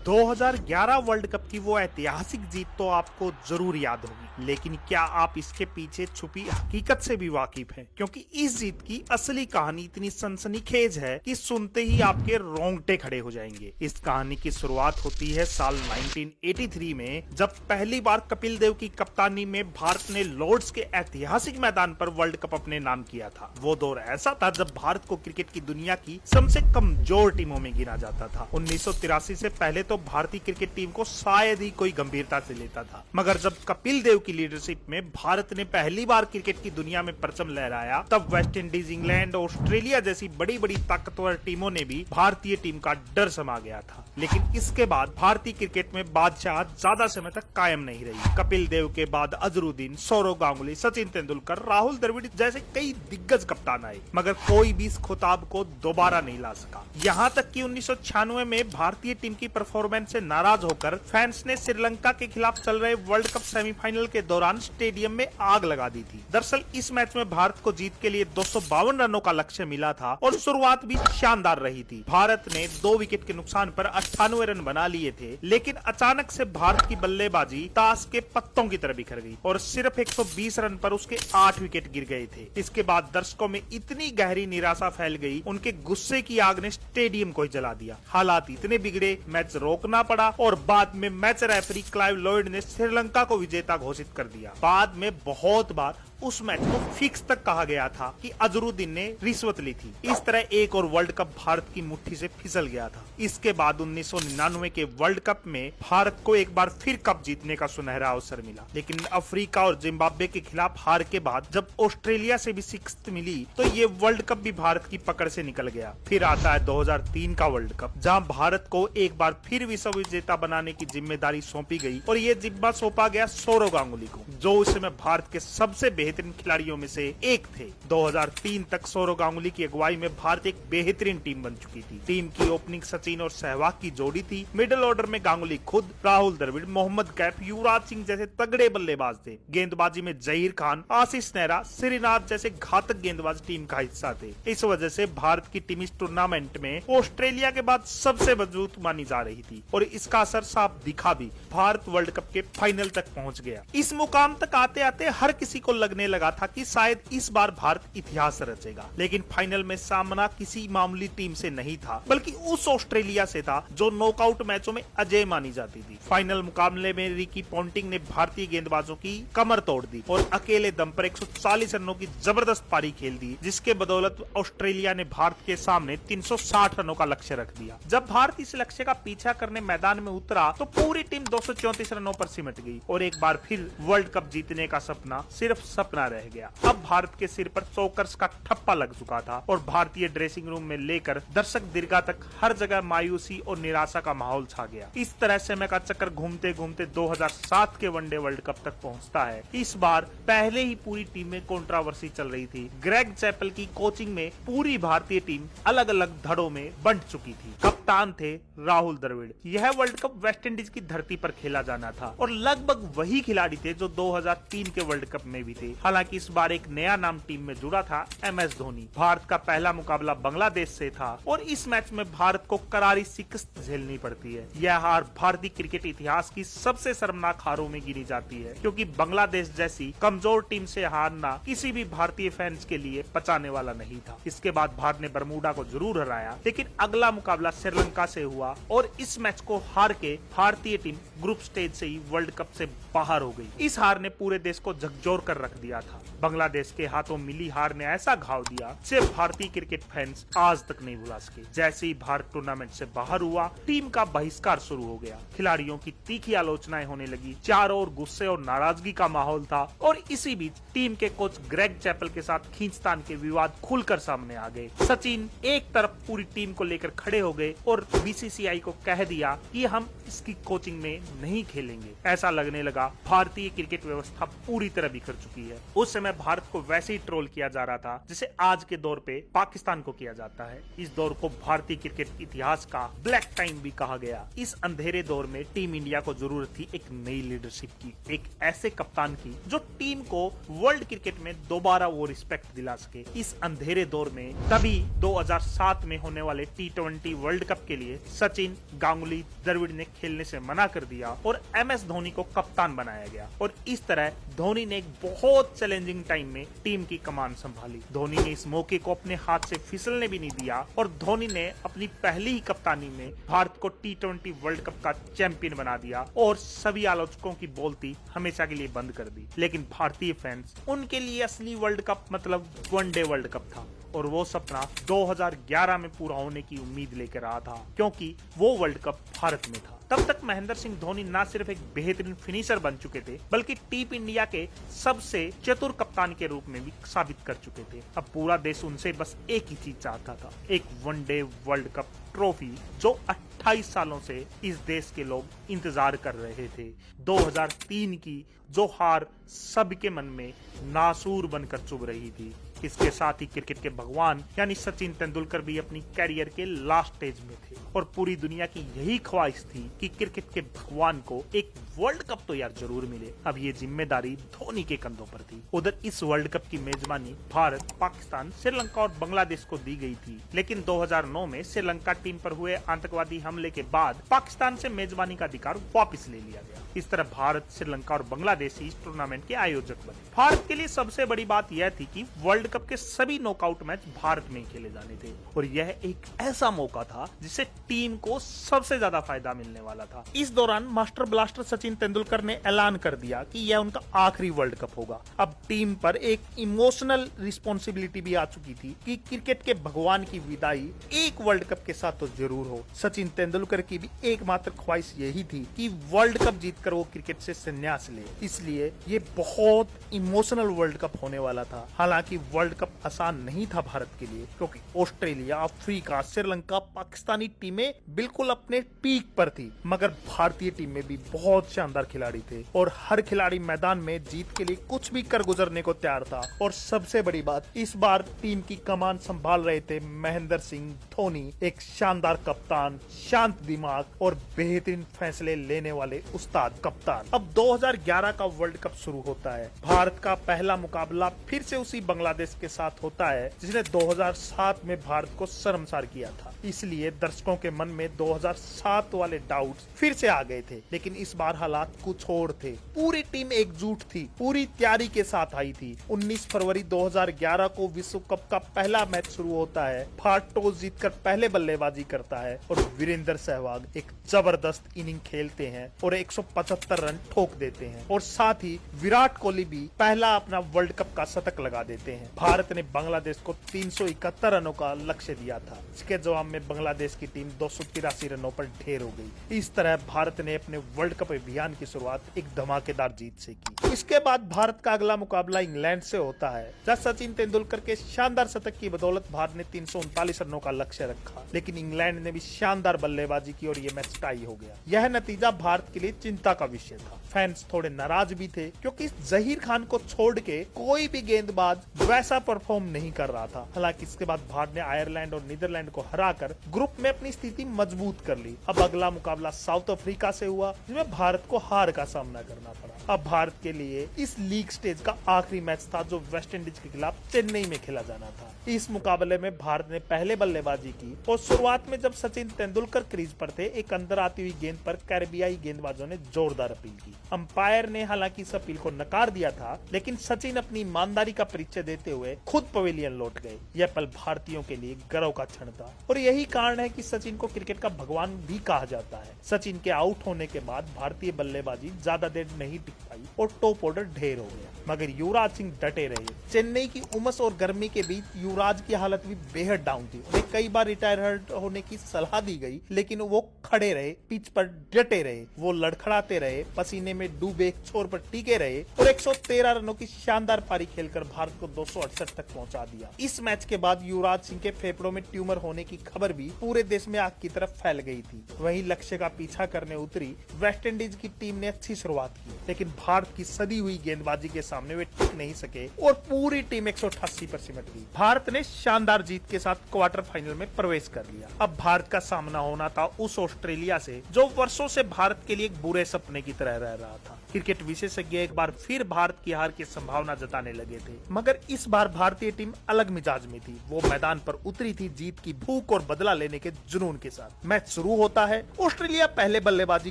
2011 world cup की वो ऐतिहासिक जीत तो आपको जरूर याद होगी, लेकिन क्या आप इसके पीछे छुपी हकीकत से भी वाकिफ हैं? क्योंकि इस जीत की असली कहानी इतनी सनसनीखेज है कि सुनते ही आपके रोंगटे खड़े हो जाएंगे। इस कहानी की शुरुआत होती है साल 1983 में, जब पहली बार कपिल देव की कप्तानी में भारत ने लॉर्ड्स के ऐतिहासिक मैदान पर वर्ल्ड कप अपने नाम किया था। वो दौर ऐसा था जब भारत को क्रिकेट की दुनिया की सबसे कमजोर टीमों में गिना जाता था। 1983 से पहले तो भारतीय क्रिकेट टीम को शायद ही कोई गंभीरता से लेता था, मगर जब कपिल देव की लीडरशिप में भारत ने पहली बार क्रिकेट की दुनिया में परचम लहराया, तब वेस्ट इंडीज, इंग्लैंड, ऑस्ट्रेलिया जैसी बड़ी बड़ी ताकतवर टीमों ने भी भारतीय टीम का डर समा गया था। लेकिन इसके बाद भारतीय क्रिकेट में बादशाह ज्यादा समय तक कायम नहीं रही। कपिल देव के बाद अजरुद्दीन, सौरव गांगुली, सचिन तेंदुलकर, राहुल द्रविड़ जैसे कई दिग्गज कप्तान आए, मगर कोई भी इस खिताब को दोबारा नहीं ला सका। यहाँ तक कि 1996 में भारतीय टीम की परफॉर्मेंस से नाराज होकर फैंस ने श्रीलंका के खिलाफ चल रहे वर्ल्ड कप सेमीफाइनल के दौरान स्टेडियम में आग लगा दी थी। दरअसल इस मैच में भारत को जीत के लिए 252 रनों का लक्ष्य मिला था और शुरुआत भी शानदार रही थी। भारत ने 2 विकेट के नुकसान पर 98 रन बना लिए थे, लेकिन अचानक से भारत की बल्लेबाजी ताश के पत्तों की तरह बिखर गई और सिर्फ 120 रन पर उसके 8 विकेट गिर गए थे। इसके बाद दर्शकों में इतनी गहरी निराशा फैल गई, उनके गुस्से की आग ने स्टेडियम को ही जला दिया। हालात इतने बिगड़े, मैच रोकना पड़ा और बाद में मैच रेफरी क्लाइव लॉयड ने श्रीलंका को विजेता घोषित कर दिया। बाद में बहुत बार उस मैच को फिक्स तक कहा गया था कि अजरुद्दीन ने रिश्वत ली थी। इस तरह एक और वर्ल्ड कप भारत की मुट्ठी से फिसल गया था। इसके बाद 1999 के वर्ल्ड कप में भारत को एक बार फिर कप जीतने का सुनहरा अवसर मिला, लेकिन अफ्रीका और जिम्बाब्वे के खिलाफ हार के बाद जब ऑस्ट्रेलिया से भी शिकस्त मिली, तो ये वर्ल्ड कप भी भारत की पकड़ से निकल गया। फिर आता है 2003 का वर्ल्ड कप, जहाँ भारत को एक बार फिर विश्व विजेता बनाने की जिम्मेदारी सौंपी गई और ये जिम्मा सौंपा गया सौरव गांगुली को, जो उस समय भारत के सबसे बेहतरीन खिलाड़ियों में से एक थे। 2003 तक सौरव गांगुली की अगुवाई में भारत एक बेहतरीन टीम बन चुकी थी। टीम की ओपनिंग सचिन और सहवाग की जोड़ी थी। मिडिल ऑर्डर में गांगुली खुद, राहुल द्रविड़, मोहम्मद कैफ, युवराज सिंह जैसे तगड़े बल्लेबाज थे। गेंदबाजी में जहीर खान, आशीष नेहरा, श्रीनाथ जैसे घातक गेंदबाज टीम का हिस्सा थे। इस वजह से भारत की टीम इस टूर्नामेंट में ऑस्ट्रेलिया के बाद सबसे मजबूत मानी जा रही थी और इसका असर साफ दिखा भी। भारत वर्ल्ड कप के फाइनल तक पहुंच गया। इस मुकाम तक आते आते हर किसी को लगने लगा था कि शायद इस बार भारत इतिहास रचेगा, लेकिन फाइनल में सामना किसी मामूली टीम से नहीं था, बल्कि उस ऑस्ट्रेलिया से था जो नॉकआउट मैचों में अजय मानी जाती थी। फाइनल मुकाबले में रिकी पॉन्टिंग ने भारतीय गेंदबाजों की कमर तोड़ दी और अकेले दम पर 140 रनों की जबरदस्त पारी खेल दी, जिसके बदौलत ऑस्ट्रेलिया ने भारत के सामने 360 रनों का लक्ष्य रख दिया। जब भारत इस लक्ष्य का पीछा करने मैदान में उतरा, तो पूरी टीम 234 रनों पर सिमट गई और एक बार फिर वर्ल्ड कप जीतने का सपना सिर्फ सपना रह गया। अब भारत के सिर पर चौकर्स का ठप्पा लग चुका था और भारतीय ड्रेसिंग रूम में लेकर दर्शक दीर्घा तक हर जगह मायूसी और निराशा का माहौल छा गया। इस तरह समय का चक्कर घूमते घूमते 2007 के वनडे वर्ल्ड कप तक पहुंचता है। इस बार पहले ही पूरी टीम में कंट्रोवर्सी चल रही थी। ग्रेग चैपल की कोचिंग में पूरी भारतीय टीम अलग अलग धड़ों में बंट चुकी थी। कप्तान थे राहुल द्रविड़। यह वर्ल्ड कप वेस्ट इंडीज की धरती पर खेला जाना था और लगभग वही खिलाड़ी थे जो 2003 के वर्ल्ड कप में भी थे। हालांकि इस बार एक नया नाम टीम में जुड़ा था, MS धोनी। भारत का पहला मुकाबला बांग्लादेश से था और इस मैच में भारत को करारी शिकस्त झेलनी पड़ती है। यह हार भारतीय क्रिकेट इतिहास की सबसे शर्मनाक हारों में गिनी जाती है, क्योंकि बांग्लादेश जैसी कमजोर टीम से हारना किसी भी भारतीय फैंस के लिए पचाने वाला नहीं था। इसके बाद भारत ने बरमूडा को जरूर हराया, लेकिन अगला मुकाबला श्रीलंका से हुआ और इस मैच को हार के भारतीय टीम ग्रुप स्टेज से ही वर्ल्ड कप से बाहर हो गई। इस हार ने पूरे देश को झकझोर कर रख दिया था। बांग्लादेश के हाथों मिली हार ने ऐसा घाव दिया जिसे भारतीय क्रिकेट फैंस आज तक नहीं भुला सके। जैसे ही भारत टूर्नामेंट से बाहर हुआ, टीम का बहिष्कार शुरू हो गया। खिलाड़ियों की तीखी आलोचनाएं होने लगी। चारों ओर गुस्से और नाराजगी का माहौल था और इसी बीच टीम के कोच ग्रेग चैपल के साथ खींचतान के विवाद खुलकर सामने आ गए। सचिन एक तरफ पूरी टीम को लेकर खड़े हो गए और BCCI को कह दिया कि हम इसकी कोचिंग में नहीं खेलेंगे। ऐसा लगने लगा भारतीय क्रिकेट व्यवस्था पूरी तरह बिखर चुकी है। उस समय भारत को वैसे ही ट्रोल किया जा रहा था जिसे आज के दौर पे पाकिस्तान को किया जाता है। इस दौर को भारतीय क्रिकेट इतिहास का ब्लैक टाइम भी कहा गया। इस अंधेरे दौर में टीम इंडिया को जरूरत थी एक नई लीडरशिप की, एक ऐसे कप्तान की जो टीम को वर्ल्ड क्रिकेट में दोबारा वो रिस्पेक्ट दिला सके। इस अंधेरे दौर में तभी 2007 में होने वाले T20 वर्ल्ड कप के लिए सचिन, गांगुली, द्रविड़ ने खेलने से मना कर दिया और MS धोनी को कप्तान बनाया गया और इस तरह धोनी ने एक बहुत चैलेंजिंग टाइम में टीम की कमान संभाली। धोनी ने इस मौके को अपने हाथ से फिसलने भी नहीं दिया और धोनी ने अपनी पहली ही कप्तानी में भारत को T20 वर्ल्ड कप का चैंपियन बना दिया और सभी आलोचकों की बोलती हमेशा के लिए बंद कर दी। लेकिन भारतीय फैंस, उनके लिए असली वर्ल्ड कप मतलब वनडे वर्ल्ड कप था और वो सपना 2011 में पूरा होने की उम्मीद लेकर रहा था, क्योंकि वो वर्ल्ड कप भारत में था। तब तक महेंद्र सिंह धोनी न सिर्फ एक बेहतरीन फिनिशर बन चुके थे, बल्कि टीम इंडिया के सबसे चतुर कप्तान के रूप में भी साबित कर चुके थे। अब पूरा देश उनसे बस एक ही चीज चाहता था, एक वनडे वर्ल्ड कप ट्रॉफी, जो 28 सालों से इस देश के लोग इंतजार कर रहे थे। 2003 की जो हार सबके मन में नासूर बनकर चुभ रही थी। इसके साथ ही क्रिकेट के भगवान यानी सचिन तेंदुलकर भी अपनी कैरियर के लास्ट स्टेज में थे और पूरी दुनिया की यही ख्वाहिश थी कि क्रिकेट के भगवान को एक वर्ल्ड कप तो यार जरूर मिले। अब ये जिम्मेदारी धोनी के कंधों पर थी। उधर इस वर्ल्ड कप की मेजबानी भारत, पाकिस्तान, श्रीलंका और बांग्लादेश को दी गई थी, लेकिन 2009 में श्रीलंका टीम पर हुए आतंकवादी हमले के बाद पाकिस्तान से मेजबानी का अधिकार वापस ले लिया गया। इस तरह भारत, श्रीलंका और बांग्लादेश इस टूर्नामेंट के आयोजक बने। भारत के लिए सबसे बड़ी बात यह थी कि वर्ल्ड कप के सभी नॉकआउट मैच भारत में ही खेले जाने थे और यह एक ऐसा मौका था जिससे टीम को सबसे ज्यादा फायदा मिलने वाला था। इस दौरान मास्टर ब्लास्टर सचिन तेंदुलकर ने ऐलान कर दिया कि यह उनका आखिरी वर्ल्ड कप होगा। अब टीम पर एक इमोशनल रिस्पॉन्सिबिलिटी भी आ चुकी थी कि क्रिकेट के भगवान की विदाई एक वर्ल्ड कप के साथ तो जरूर हो। सचिन तेंदुलकर की भी एकमात्र ख्वाहिश यही थी कि वर्ल्ड कप जीतकर वो क्रिकेट से संन्यास ले, इसलिए ये बहुत इमोशनल वर्ल्ड कप होने वाला था। हालांकि वर्ल्ड कप आसान नहीं था भारत के लिए, क्योंकि ऑस्ट्रेलिया, अफ्रीका, श्रीलंका, पाकिस्तानी टीमें बिल्कुल अपने पीक पर थी, मगर भारतीय टीम में भी बहुत शानदार खिलाड़ी थे और हर खिलाड़ी मैदान में जीत के लिए कुछ भी कर गुजरने को तैयार था। और सबसे बड़ी बात, इस बार टीम की कमान संभाल रहे थे महेंद्र सिंह धोनी, एक शानदार कप्तान, शांत दिमाग और बेहतरीन फैसले लेने वाले उस्ताद कप्तान। अब 2011 का वर्ल्ड कप शुरू होता है। भारत का पहला मुकाबला फिर से उसी बांग्लादेश के साथ होता है जिसने 2007 में भारत को शर्मसार किया था। इसलिए दर्शकों के मन में 2007 वाले डाउट्स फिर से आ गए थे, लेकिन इस बार हालात कुछ और थे। पूरी टीम एकजुट थी, पूरी तैयारी के साथ आई थी। 19 फरवरी 2011 को विश्व कप का पहला मैच शुरू होता है। भारत टॉस जीतकर पहले बल्लेबाजी करता है और वीरेंद्र सहवाग एक जबरदस्त इनिंग खेलते हैं और 175 रन ठोक देते हैं और साथ ही विराट कोहली भी पहला अपना वर्ल्ड कप का शतक लगा देते हैं। भारत ने बांग्लादेश को 371 रनों का लक्ष्य दिया था। इसके जवाब में बांग्लादेश की टीम 283 रनों पर ढेर हो गई। इस तरह भारत ने अपने वर्ल्ड कप अभियान की शुरुआत एक धमाकेदार जीत से की। इसके बाद भारत का अगला मुकाबला इंग्लैंड से होता है, जहां सचिन तेंदुलकर के शानदार शतक की बदौलत भारत ने 339 रनों का लक्ष्य रखा, लेकिन इंग्लैंड ने भी शानदार बल्लेबाजी की और ये मैच टाई हो गया। यह नतीजा भारत के लिए चिंता का विषय था। फैंस थोड़े नाराज भी थे, क्योंकि जहीर खान को छोड़ के कोई भी गेंदबाज वैसा परफॉर्म नहीं कर रहा था। हालांकि इसके बाद भारत ने आयरलैंड और नीदरलैंड को हराकर ग्रुप में अपनी स्थिति मजबूत कर ली। अब अगला मुकाबला साउथ अफ्रीका से हुआ, जिसमें भारत को हार का सामना करना पड़ा। अब भारत के लिए इस लीग स्टेज का आखिरी मैच था, जो वेस्ट इंडीज के खिलाफ चेन्नई में खेला जाना था। इस मुकाबले में भारत ने पहले बल्लेबाजी की और शुरुआत में जब सचिन तेंदुलकर क्रीज पर थे, एक अंदर आती हुई गेंद पर कैरेबियाई गेंदबाजों ने जोरदार अपील की। अंपायर ने हालांकि इस अपील को नकार दिया था, लेकिन सचिन अपनी ईमानदारी का परिचय देते हुए खुद पवेलियन लौट गए। यह पल भारतीयों के लिए गर्व का क्षण था और यही कारण है कि सचिन को क्रिकेट का भगवान भी कहा जाता है। सचिन के आउट होने के बाद भारतीय बल्लेबाजी ज्यादा देर नहीं टिक पाई और टॉप ऑर्डर ढेर हो गया, मगर युवराज सिंह डटे रहे। चेन्नई की उमस और गर्मी के बीच युवराज की हालत भी बेहद डाउन थी। उन्हें कई बार रिटायर होने की सलाह दी गई, लेकिन वो खड़े रहे, पिच पर डटे रहे, वो लड़खड़ाते रहे, पसीने में डूबे एक छोर पर टिके रहे और 113 रनों की शानदार पारी खेलकर भारत को 268 तक पहुंचा दिया। इस मैच के बाद युवराज सिंह के फेफड़ों में ट्यूमर होने की खबर भी पूरे देश में आग की तरफ फैल गई थी। वहीं लक्ष्य का पीछा करने उतरी वेस्ट इंडीज की टीम ने अच्छी शुरुआत की, लेकिन भारत की सदी हुई गेंदबाजी के सामने वे टिक नहीं सके और पूरी टीम 188 पर सिमट गई। भारत ने शानदार जीत के साथ क्वार्टर फाइनल में प्रवेश कर लिया। अब भारत का सामना होना था उस ऑस्ट्रेलिया से जो वर्षों से भारत के लिए एक बुरे सपने की तरह रह रहा था। क्रिकेट विशेषज्ञ एक बार फिर भारत की हार की संभावना जताने लगे थे, मगर इस बार भारतीय टीम अलग मिजाज में थी। वो मैदान पर उतरी थी जीत की भूख और बदला लेने के जुनून के साथ। मैच शुरू होता है, ऑस्ट्रेलिया पहले बल्लेबाजी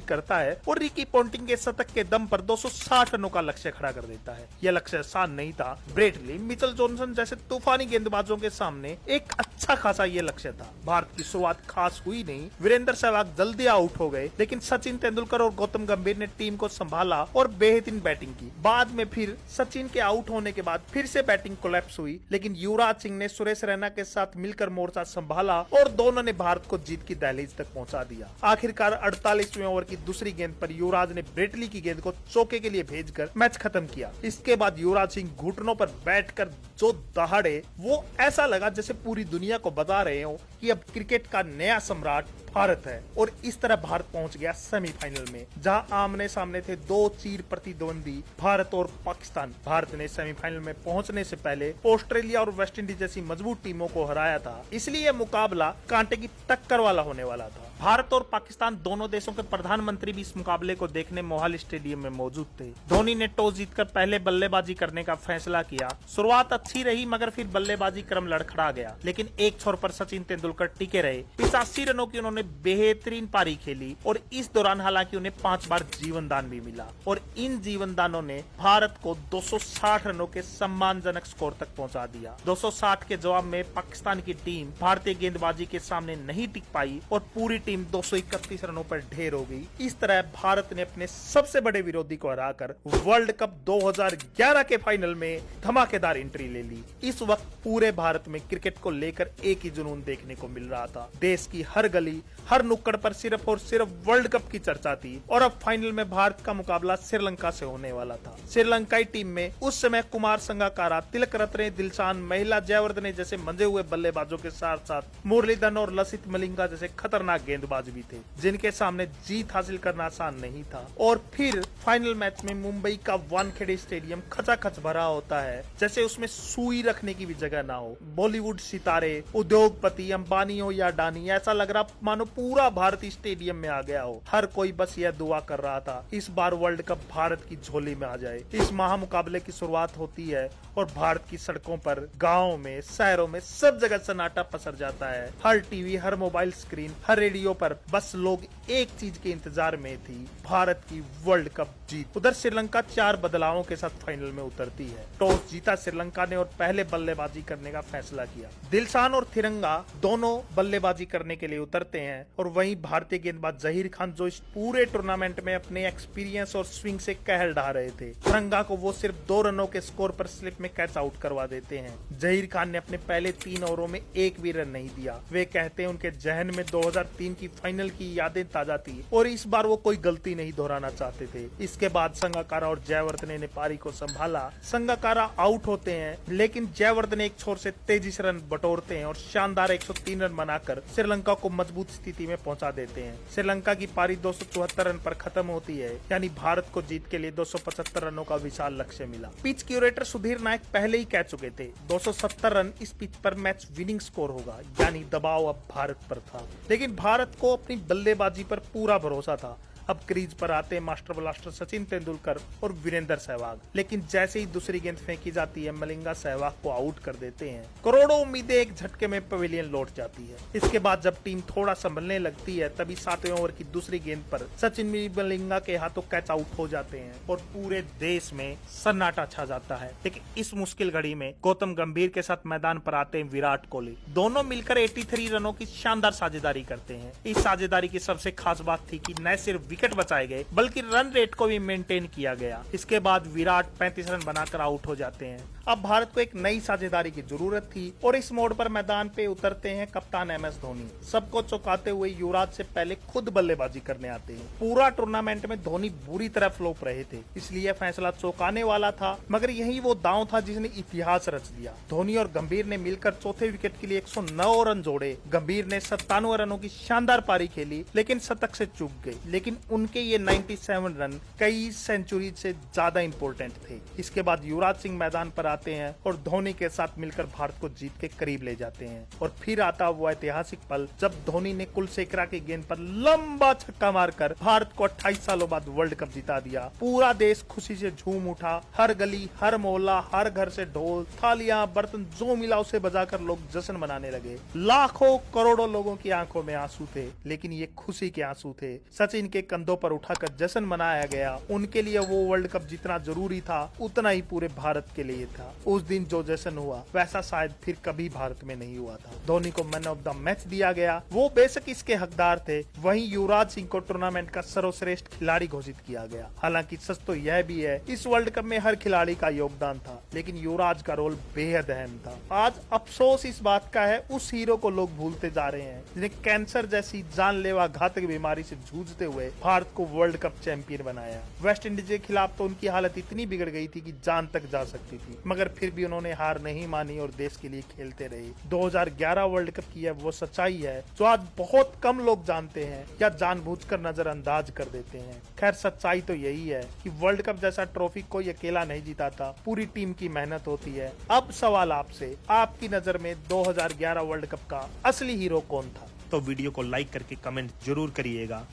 करता है और रिकी पोंटिंग के शतक के दम पर 260 रनों का लक्ष्य खड़ा कर देता है। यह लक्ष्य आसान नहीं था। ब्रेट ली, मिचेल जॉनसन जैसे तूफानी गेंदबाजों के सामने एक अच्छा खासा ये लक्ष्य था। भारत की शुरुआत खास हुई नहीं। वीरेंद्र सहवाग जल्दी आउट हो गए, लेकिन सचिन तेंदुलकर और गौतम गंभीर ने टीम को संभाला और बेहतरीन बैटिंग की। बाद में फिर सचिन के आउट होने के बाद फिर से बैटिंग कोलैप्स हुई, लेकिन युवराज सिंह ने सुरेश रैना के साथ मिलकर मोर्चा संभाला और दोनों ने भारत को जीत की दहलीज तक पहुंचा दिया। आखिरकार 48वें ओवर की दूसरी गेंद पर युवराज ने ब्रेटली की गेंद को चौके के लिए भेजकर मैच खत्म किया। इसके बाद युवराज सिंह घुटनों पर बैठकर जो दहाड़े, वो ऐसा लगा जैसे पूरी दुनिया को बता रहे हो कि अब क्रिकेट का नया सम्राट भारत है। और इस तरह भारत पहुंच गया सेमीफाइनल में, जहां आमने सामने थे दो चीर प्रतिद्वंदी भारत और पाकिस्तान। भारत ने सेमीफाइनल में पहुंचने से पहले ऑस्ट्रेलिया और वेस्टइंडीज जैसी मजबूत टीमों को हराया था, इसलिए यह मुकाबला कांटे की टक्कर वाला होने वाला था। भारत और पाकिस्तान दोनों देशों के प्रधानमंत्री भी इस मुकाबले को देखने मोहाली स्टेडियम में मौजूद थे। धोनी ने टॉस जीतकर पहले बल्लेबाजी करने का फैसला किया। शुरुआत अच्छी रही, मगर फिर बल्लेबाजी क्रम लड़खड़ा गया, लेकिन एक छोर पर सचिन तेंदुलकर टिके रहे। 85 रनों की उन्होंने बेहतरीन पारी खेली और इस दौरान हालांकि उन्हें 5 बार जीवन दान भी मिला और इन जीवन दानों ने भारत को 260 रनों के सम्मानजनक स्कोर तक पहुंचा दिया। 260 के जवाब में पाकिस्तान की टीम भारतीय गेंदबाजी के सामने नहीं टिक पाई और पूरी टीम 231 रनों पर ढेर हो गई। इस तरह भारत ने अपने सबसे बड़े विरोधी को हराकर वर्ल्ड कप 2011 के फाइनल में धमाकेदार एंट्री ले ली। इस वक्त पूरे भारत में क्रिकेट को लेकर एक ही जुनून देखने को मिल रहा था। देश की हर गली, हर नुक्कड़ पर सिर्फ और सिर्फ वर्ल्ड कप की चर्चा थी और अब फाइनल में भारत का मुकाबला श्रीलंका से होने वाला था। श्रीलंकाई टीम में उस समय कुमार संगाकारा, तिलक रत्ने, दिलशान, महिला जयवर्धने जैसे मंजे हुए बल्लेबाजों के साथ साथ मुरलीधरन और लसित मलिंगा जैसे खतरनाक गेंदबाज भी थे, जिनके सामने जीत हासिल करना आसान नहीं था। और फिर फाइनल मैच में मुंबई का वानखेड़े स्टेडियम खचाखच भरा होता है, जैसे उसमें सुई रखने की भी जगह ना हो। बॉलीवुड सितारे, उद्योगपति, अंबानी हो या अडानी, ऐसा लग रहा मानो पूरा भारत स्टेडियम में आ गया हो। हर कोई बस यह दुआ कर रहा था इस बार वर्ल्ड कप भारत की झोली में आ जाए। इस महामुकाबले की शुरुआत होती है और भारत की सड़कों पर, गाँव में, शहरों में सब जगह सन्नाटा पसर जाता है। हर टीवी, हर मोबाइल स्क्रीन, हर रेडियो पर बस लोग एक चीज के इंतजार में थी, भारत की वर्ल्ड कप जीत। उधर श्रीलंका 4 बदलावों के साथ फाइनल में उतरती है। टॉस जीता श्रीलंका ने और पहले बल्लेबाजी करने का फैसला किया। दिलशान और तिरंगा दोनों बल्लेबाजी करने के लिए उतरते हैं और वहीं भारतीय गेंदबाज जहीर खान, जो इस पूरे टूर्नामेंट में अपने एक्सपीरियंस और स्विंग से कहर ढा रहे थे, तिरंगा को वो सिर्फ 2 रनों के स्कोर पर स्लिप में कैच आउट करवा देते हैं। जहीर खान ने अपने पहले 3 ओवरों में एक भी रन नहीं दिया। वे कहते हैं उनके जहन में 2003 की फाइनल की यादें ताजा थी और इस बार वो कोई गलती नहीं दोहराना चाहते थे। इसके बाद संगाकारा और जयवर्धने ने पारी को संभाला। संगाकारा आउट होते हैं, लेकिन जयवर्धने एक छोर से तेजी से रन बटोरते हैं और शानदार 103 रन बनाकर श्रीलंका को मजबूत स्थिति में पहुंचा देते हैं। श्रीलंका की पारी 274 रन पर खत्म होती है, यानी भारत को जीत के लिए 275 रनों का विशाल लक्ष्य मिला। पिच क्यूरेटर सुधीर नायक पहले ही कह चुके थे 270 रन इस पिच पर मैच विनिंग स्कोर होगा, यानी दबाव अब भारत पर था। लेकिन भारत को अपनी बल्लेबाजी पर पूरा भरोसा था। अब क्रीज पर आते मास्टर ब्लास्टर सचिन तेंदुलकर और वीरेंद्र सहवाग, लेकिन जैसे ही दूसरी गेंद फेंकी जाती है, मलिंगा सहवाग को आउट कर देते हैं। करोड़ों उम्मीदें एक झटके में पवेलियन लौट जाती है। इसके बाद जब टीम थोड़ा संभलने लगती है, तभी 7वें ओवर की दूसरी गेंद पर सचिन मलिंगा के हाथों कैच आउट हो जाते हैं और पूरे देश में सन्नाटा छा जाता है। लेकिन इस मुश्किल घड़ी में गौतम गंभीर के साथ मैदान पर आते हैं विराट कोहली। दोनों मिलकर 83 रनों की शानदार साझेदारी करते हैं। इस साझेदारी की सबसे खास बात थी कि न सिर्फ विकेट बचाए गए, बल्कि रन रेट को भी मेंटेन किया गया। इसके बाद विराट 35 रन बनाकर आउट हो जाते हैं। अब भारत को एक नई साझेदारी की जरूरत थी और इस मोड़ पर मैदान पे उतरते हैं कप्तान MS धोनी। सबको चौंकाते हुए युवराज से पहले खुद बल्लेबाजी करने आते हैं। पूरा टूर्नामेंट में धोनी बुरी तरह फ्लॉप रहे थे, इसलिए फैसला चौंकाने वाला था, मगर यही वो दांव था जिसने इतिहास रच दिया। धोनी और गंभीर ने मिलकर चौथे विकेट के लिए 109 रन जोड़े। गंभीर ने 97 रनों की शानदार पारी खेली, लेकिन शतक से चूक गई। लेकिन उनके ये 97 रन कई सेंचुरी से ज्यादा इंपॉर्टेंट थे। इसके बाद युवराज सिंह मैदान पर आते हैं और धोनी के साथ मिलकर भारत को जीत के करीब ले जाते हैं। और फिर आता वो ऐतिहासिक पल जब धोनी ने कुलशेखरा की गेंद पर लंबा छक्का मारकर भारत को 28 सालों बाद वर्ल्ड कप जिता दिया। पूरा देश खुशी से झूम उठा। हर गली, हर मोहल्ला, हर घर से ढोल, थालियां, बर्तन जो मिला उसे बजाकर लोग जश्न मनाने लगे। लाखों करोड़ों लोगों की आंखों में आंसू थे, लेकिन ये खुशी के आंसू थे। सचिन के कंधों पर उठाकर जश्न मनाया गया। उनके लिए वो वर्ल्ड कप जितना जरूरी था उतना ही पूरे भारत के लिए था। उस दिन जो जश्न हुआ वैसा शायद फिर कभी भारत में नहीं हुआ था। धोनी को मैन ऑफ द मैच दिया गया। वो बेशक इसके हकदार थे। वहीं युवराज सिंह को टूर्नामेंट का सर्वश्रेष्ठ खिलाड़ी घोषित किया गया। हालांकि सच तो यह भी है इस वर्ल्ड कप में हर खिलाड़ी का योगदान था, लेकिन युवराज का रोल बेहद अहम था। आज अफसोस इस बात का है उस हीरो को लोग भूलते जा रहे हैं जिन्हें कैंसर जैसी जानलेवा घातक बीमारी से जूझते हुए भारत को वर्ल्ड कप चैंपियन बनाया। वेस्ट इंडीज के खिलाफ तो उनकी हालत इतनी बिगड़ गई थी कि जान तक जा सकती थी, मगर फिर भी उन्होंने हार नहीं मानी और देश के लिए खेलते रहे। 2011 वर्ल्ड कप की वो सच्चाई है जो आज बहुत कम लोग जानते हैं या जानबूझकर नजरअंदाज कर देते हैं। खैर, सच्चाई तो यही है कि वर्ल्ड कप जैसा ट्रॉफी कोई अकेला नहीं जीताता, पूरी टीम की मेहनत होती है। अब सवाल आपसे, आपकी नजर में 2011 वर्ल्ड कप का असली हीरो कौन था? तो वीडियो को लाइक करके कमेंट जरूर करिएगा।